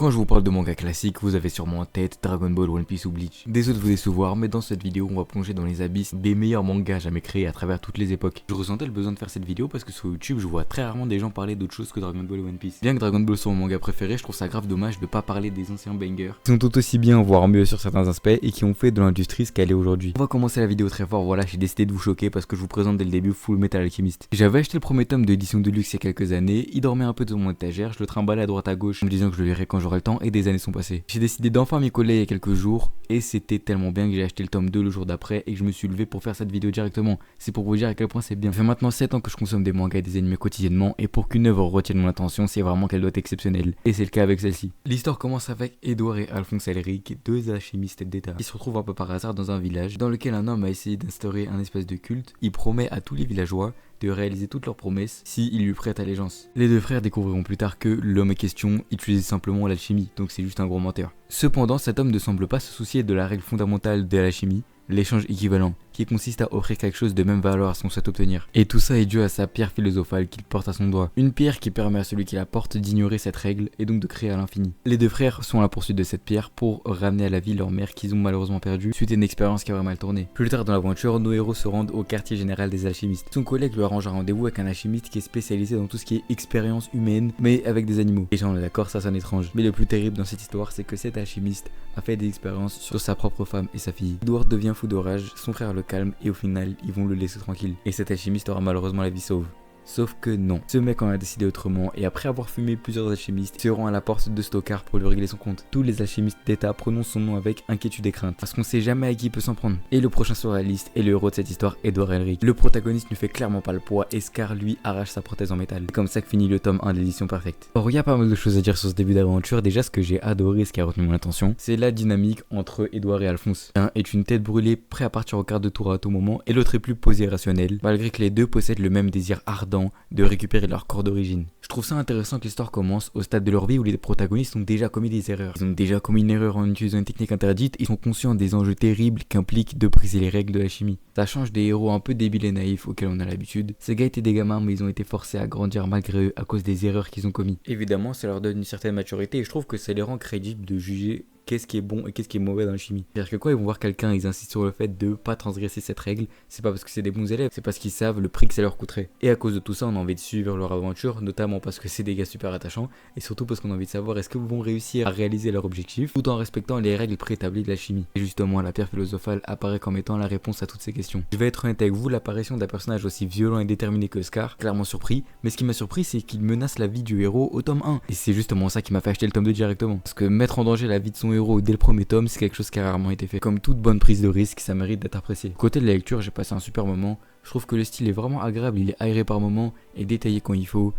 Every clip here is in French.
Quand je vous parle de manga classique, vous avez sûrement en tête Dragon Ball, One Piece ou Bleach. Désolé de vous décevoir, mais dans cette vidéo, on va plonger dans les abysses des meilleurs mangas jamais créés à travers toutes les époques. Je ressentais le besoin de faire cette vidéo parce que sur YouTube, je vois très rarement des gens parler d'autre chose que Dragon Ball et One Piece. Bien que Dragon Ball soit mon manga préféré, je trouve ça grave dommage de pas parler des anciens bangers qui sont tout aussi bien, voire mieux sur certains aspects et qui ont fait de l'industrie ce qu'elle est aujourd'hui. On va commencer la vidéo très fort, voilà, j'ai décidé de vous choquer parce que je vous présente dès le début Full Metal Alchemist. J'avais acheté le premier tome de l'édition de luxe il y a quelques années, il dormait un peu dans mon étagère, je le trimballais à droite à gauche en me disant que je le lirais quand j'aurai le temps et des années sont passées. J'ai décidé d'enfin m'y coller il y a quelques jours et c'était tellement bien que j'ai acheté le tome 2 le jour d'après et que je me suis levé pour faire cette vidéo directement. C'est pour vous dire à quel point c'est bien. Ça fait maintenant 7 ans que je consomme des mangas et des animés quotidiennement et pour qu'une œuvre retienne mon attention, c'est vraiment qu'elle doit être exceptionnelle. Et c'est le cas avec celle-ci. L'histoire commence avec Edouard et Alphonse Elric, deux alchimistes d'État, qui se retrouvent un peu par hasard dans un village dans lequel un homme a essayé d'instaurer un espèce de culte. Il promet à tous les villageois de réaliser toutes leurs promesses s'ils lui prêtent allégeance. Les deux frères découvriront plus tard que l'homme en question utilisait simplement l'alchimie, donc c'est juste un gros menteur. Cependant, cet homme ne semble pas se soucier de la règle fondamentale de l'alchimie, l'échange équivalent, qui consiste à offrir quelque chose de même valeur à ce qu'on souhaite obtenir. Et tout ça est dû à sa pierre philosophale qu'il porte à son doigt. Une pierre qui permet à celui qui la porte d'ignorer cette règle et donc de créer à l'infini. Les deux frères sont à la poursuite de cette pierre pour ramener à la vie leur mère qu'ils ont malheureusement perdue suite à une expérience qui aurait mal tourné. Plus tard dans l'aventure, nos héros se rendent au quartier général des alchimistes. Son collègue lui arrange un rendez-vous avec un alchimiste qui est spécialisé dans tout ce qui est expérience humaine, mais avec des animaux. Et on est d'accord, ça sonne étrange. Mais le plus terrible dans cette histoire, c'est que cet alchimiste a fait des expériences sur sa propre femme et sa fille. Edward devient fou de rage, son frère le calme et au final, ils vont le laisser tranquille. Et cet alchimiste aura malheureusement la vie sauve. Sauf que non, ce mec en a décidé autrement et après avoir fumé plusieurs alchimistes, se rend à la porte de Stockard pour lui régler son compte. Tous les alchimistes d'État prononcent son nom avec inquiétude et crainte, parce qu'on sait jamais à qui il peut s'en prendre. Et le prochain sur la liste est le héros de cette histoire, Edouard Elric. Le protagoniste ne fait clairement pas le poids et Scar lui arrache sa prothèse en métal. C'est comme ça que finit le tome 1 de l'édition parfaite. Or il y a pas mal de choses à dire sur ce début d'aventure. Déjà ce que j'ai adoré, ce qui a retenu mon attention, c'est la dynamique entre Edouard et Alphonse. L'un est une tête brûlée, prêt à partir au quart de tour à tout moment, et l'autre est plus posé et rationnel, malgré que les deux possèdent le même désir ardent de récupérer leur corps d'origine. Je trouve ça intéressant que l'histoire commence au stade de leur vie où les protagonistes ont déjà commis des erreurs. Ils ont déjà commis une erreur en utilisant une technique interdite, ils sont conscients des enjeux terribles qu'implique de briser les règles de la chimie. Ça change des héros un peu débiles et naïfs auxquels on a l'habitude. Ces gars étaient des gamins mais ils ont été forcés à grandir malgré eux à cause des erreurs qu'ils ont commis. Évidemment ça leur donne une certaine maturité et je trouve que ça les rend crédibles de juger qu'est-ce qui est bon et qu'est-ce qui est mauvais dans la chimie. C'est-à-dire que quand ils vont voir quelqu'un, ils insistent sur le fait de pas transgresser cette règle, c'est pas parce que c'est des bons élèves, c'est parce qu'ils savent le prix que ça leur coûterait. Et à cause de tout ça, on a envie de suivre leur aventure, notamment parce que c'est des gars super attachants, et surtout parce qu'on a envie de savoir est-ce qu'ils vont réussir à réaliser leur objectif, tout en respectant les règles préétablies de la chimie. Et justement, la pierre philosophale apparaît comme étant la réponse à toutes ces questions. Je vais être honnête avec vous, l'apparition d'un personnage aussi violent et déterminé que Scar, clairement surpris, mais ce qui m'a surpris, c'est qu'il menace la vie du héros au tome 1. Et c'est justement ça qui m'a fait acheter le tome 2 directement. Parce que mettre en danger la vie de son héros dès le premier tome, c'est quelque chose qui a rarement été fait. Comme toute bonne prise de risque, ça mérite d'être apprécié. Côté de la lecture, j'ai passé un super moment. Je trouve que le style est vraiment agréable, il est aéré par moments et détaillé quand il faut.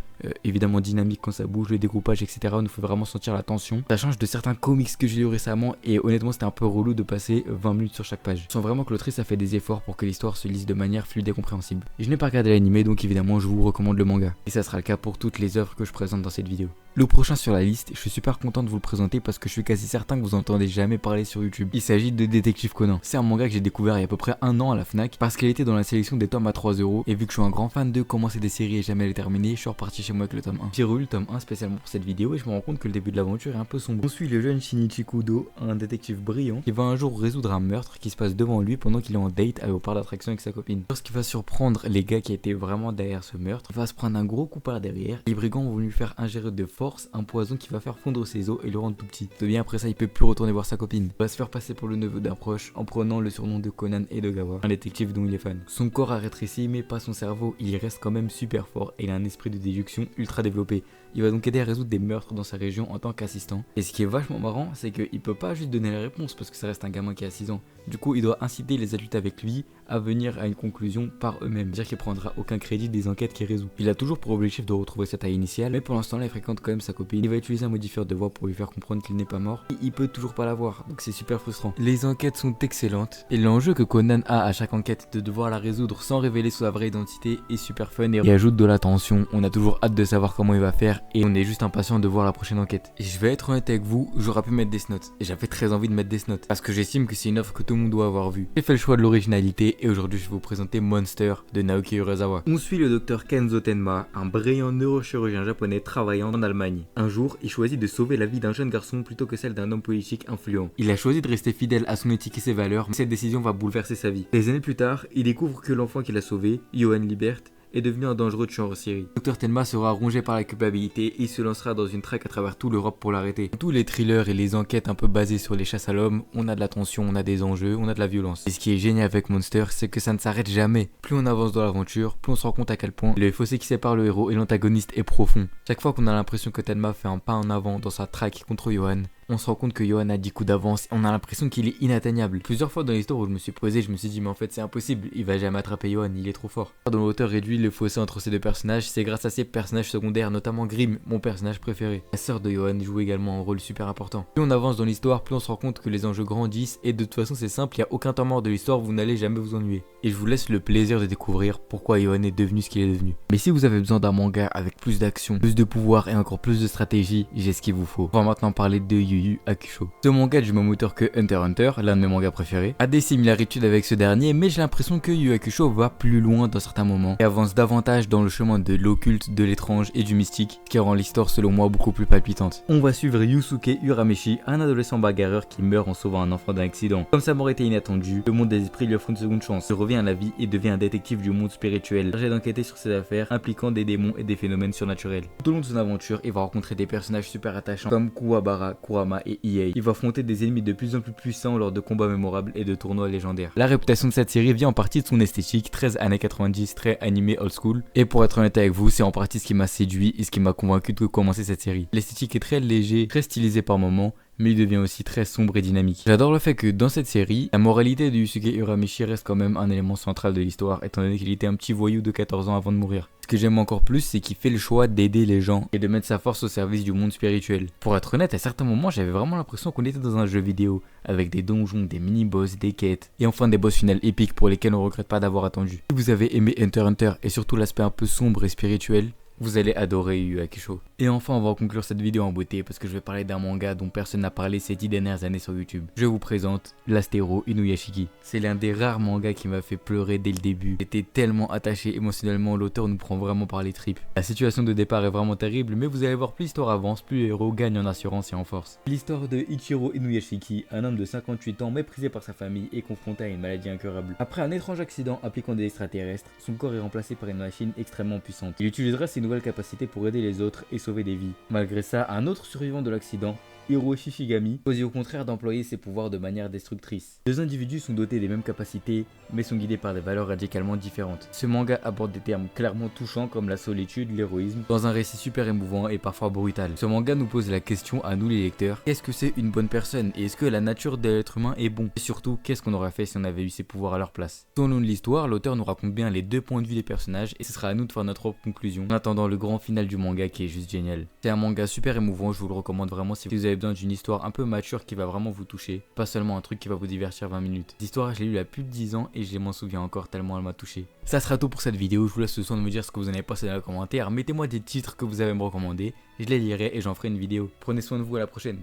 Évidemment dynamique quand ça bouge, le découpage, etc. nous fait vraiment sentir la tension. Ça change de certains comics que j'ai lu récemment et honnêtement c'était un peu relou de passer 20 minutes sur chaque page. Je sens vraiment que l'autrice a fait des efforts pour que l'histoire se lise de manière fluide et compréhensible. Et je n'ai pas regardé l'anime donc évidemment je vous recommande le manga. Et ça sera le cas pour toutes les œuvres que je présente dans cette vidéo. Le prochain sur la liste, je suis super content de vous le présenter parce que je suis quasi certain que vous entendez jamais parler sur YouTube. Il s'agit de Détective Conan. C'est un manga que j'ai découvert il y a à peu près un an à la Fnac parce qu'elle était dans la sélection des tomes à 3€ et vu que je suis un grand fan de commencer des séries et jamais les terminer, je suis reparti chez moi avec le tome 1. J'ai relu le tome 1 spécialement pour cette vidéo et je me rends compte que le début de l'aventure est un peu sombre. On suit le jeune Shinichi Kudo, un détective brillant qui va un jour résoudre un meurtre qui se passe devant lui pendant qu'il est en date au parc d'attraction avec sa copine. Lorsqu'il va surprendre les gars qui étaient vraiment derrière ce meurtre, il va se prendre un gros coup par derrière. Les brigands vont lui faire ingérer de force un poison qui va faire fondre ses os et le rendre tout petit. Et bien après ça, il peut plus retourner voir sa copine. Il va se faire passer pour le neveu d'un proche en prenant le surnom de Conan Edogawa, un détective dont il est fan. Son corps a rétréci mais pas son cerveau, il reste quand même super fort et il a un esprit de déduction ultra développé. Il va donc aider à résoudre des meurtres dans sa région en tant qu'assistant. Et ce qui est vachement marrant, c'est qu'il peut pas juste donner la réponse parce que ça reste un gamin qui a 6 ans. Du coup, il doit inciter les adultes avec lui à venir à une conclusion par eux-mêmes. C'est-à-dire qu'il prendra aucun crédit des enquêtes qu'il résout. Il a toujours pour objectif de retrouver sa taille initiale, mais pour l'instant là, il fréquente quand même sa copine. Il va utiliser un modifieur de voix pour lui faire comprendre qu'il n'est pas mort. Et il peut toujours pas la voir, donc c'est super frustrant. Les enquêtes sont excellentes. Et l'enjeu que Conan a à chaque enquête de devoir la résoudre sans révéler sa vraie identité est super fun et ajoute de la tension. On a toujours hâte de savoir comment il va faire et on est juste impatient de voir la prochaine enquête. Et je vais être honnête avec vous, j'aurais pu mettre Death Note. Et j'avais très envie de mettre Death Note parce que j'estime que c'est une offre que tout le monde doit avoir vue. J'ai fait le choix de l'originalité et aujourd'hui je vais vous présenter Monster de Naoki Urasawa. On suit le docteur Kenzo Tenma, un brillant neurochirurgien japonais travaillant en Allemagne. Un jour, il choisit de sauver la vie d'un jeune garçon plutôt que celle d'un homme politique influent. Il a choisi de rester fidèle à son éthique et ses valeurs, mais cette décision va bouleverser sa vie. Des années plus tard, il découvre que l'enfant qu'il a sauvé, Johan Libert, est devenu un dangereux tueur en série. Dr Tenma sera rongé par la culpabilité et il se lancera dans une traque à travers toute l'Europe pour l'arrêter. Dans tous les thrillers et les enquêtes un peu basées sur les chasses à l'homme, on a de la tension, on a des enjeux, on a de la violence. Et ce qui est génial avec Monster, c'est que ça ne s'arrête jamais. Plus on avance dans l'aventure, plus on se rend compte à quel point le fossé qui sépare le héros et l'antagoniste est profond. Chaque fois qu'on a l'impression que Tenma fait un pas en avant dans sa traque contre Johan, on se rend compte que Johan a 10 coups d'avance et on a l'impression qu'il est inatteignable. Plusieurs fois dans l'histoire où je me suis posé, je me suis dit mais en fait c'est impossible, il va jamais attraper Johan, il est trop fort. Dans l'auteur réduit le fossé entre ces deux personnages, c'est grâce à ces personnages secondaires, notamment Grimm, mon personnage préféré. La sœur de Johan joue également un rôle super important. Plus on avance dans l'histoire, plus on se rend compte que les enjeux grandissent et de toute façon c'est simple, il n'y a aucun temps mort de l'histoire, vous n'allez jamais vous ennuyer. Et je vous laisse le plaisir de découvrir pourquoi Johan est devenu ce qu'il est devenu. Mais si vous avez besoin d'un manga avec plus d'action, plus de pouvoir et encore plus de stratégie, j'ai ce qu'il vous faut. On va maintenant parler de Yu Yu Hakusho. Ce manga du même auteur que Hunter x Hunter, l'un de mes mangas préférés, a des similarités avec ce dernier, mais j'ai l'impression que Yu Yu Hakusho va plus loin dans certains moments et avance davantage dans le chemin de l'occulte, de l'étrange et du mystique, ce qui rend l'histoire selon moi beaucoup plus palpitante. On va suivre Yusuke Urameshi, un adolescent bagarreur qui meurt en sauvant un enfant d'un accident. Comme sa mort était inattendue, le monde des esprits lui offre une seconde chance, il revient à la vie et devient un détective du monde spirituel, chargé d'enquêter sur ses affaires impliquant des démons et des phénomènes surnaturels. Tout au long de son aventure, il va rencontrer des personnages super attachants comme Kuwabara, Kurama et Iei. Il va affronter des ennemis de plus en plus puissants lors de combats mémorables et de tournois légendaires. La réputation de cette série vient en partie de son esthétique, 13 années 90, très animé old school. Et pour être honnête avec vous, c'est en partie ce qui m'a séduit et ce qui m'a convaincu de commencer cette série. L'esthétique est très léger, très stylisée par moments, mais il devient aussi très sombre et dynamique. J'adore le fait que dans cette série, la moralité de Yusuke Urameshi reste quand même un élément central de l'histoire, étant donné qu'il était un petit voyou de 14 ans avant de mourir. Ce que j'aime encore plus, c'est qu'il fait le choix d'aider les gens et de mettre sa force au service du monde spirituel. Pour être honnête, à certains moments, j'avais vraiment l'impression qu'on était dans un jeu vidéo, avec des donjons, des mini-boss, des quêtes, et enfin des boss finales épiques pour lesquels on regrette pas d'avoir attendu. Si vous avez aimé Hunter x Hunter et surtout l'aspect un peu sombre et spirituel, vous allez adorer Yu Yu Hakusho. Et enfin, on va conclure cette vidéo en beauté parce que je vais parler d'un manga dont personne n'a parlé ces 10 dernières années sur YouTube. Je vous présente l'Astéro Inuyashiki. C'est l'un des rares mangas qui m'a fait pleurer dès le début. J'étais tellement attaché émotionnellement, l'auteur nous prend vraiment par les tripes. La situation de départ est vraiment terrible, mais vous allez voir, plus l'histoire avance, plus le héros gagne en assurance et en force. L'histoire de Ichiro Inuyashiki, un homme de 58 ans méprisé par sa famille et confronté à une maladie incurable. Après un étrange accident impliquant des extraterrestres, son corps est remplacé par une machine extrêmement puissante. Il utilisera ses nouvelles capacités pour aider les autres et sauver des vies. Malgré ça, un autre survivant de l'accident, Hiroshi Shigami, choisit au contraire d'employer ses pouvoirs de manière destructrice. Deux individus sont dotés des mêmes capacités, mais sont guidés par des valeurs radicalement différentes. Ce manga aborde des termes clairement touchants comme la solitude, l'héroïsme, dans un récit super émouvant et parfois brutal. Ce manga nous pose la question à nous les lecteurs, qu'est-ce que c'est une bonne personne et est-ce que la nature de l'être humain est bon? Et surtout, qu'est-ce qu'on aurait fait si on avait eu ces pouvoirs à leur place? Tout au long de l'histoire, l'auteur nous raconte bien les deux points de vue des personnages et ce sera à nous de faire notre propre conclusion en attendant le grand final du manga qui est juste génial. C'est un manga super émouvant, je vous le recommande vraiment si vous avez besoin d'une histoire un peu mature qui va vraiment vous toucher, pas seulement un truc qui va vous divertir 20 minutes. Cette histoire, je l'ai lu il y a plus de 10 ans et je m'en souviens encore tellement elle m'a touché. Ça sera tout pour cette vidéo, je vous laisse le soin de me dire ce que vous en avez pensé dans les commentaires, mettez-moi des titres que vous avez à me recommander, je les lirai et j'en ferai une vidéo. Prenez soin de vous, à la prochaine.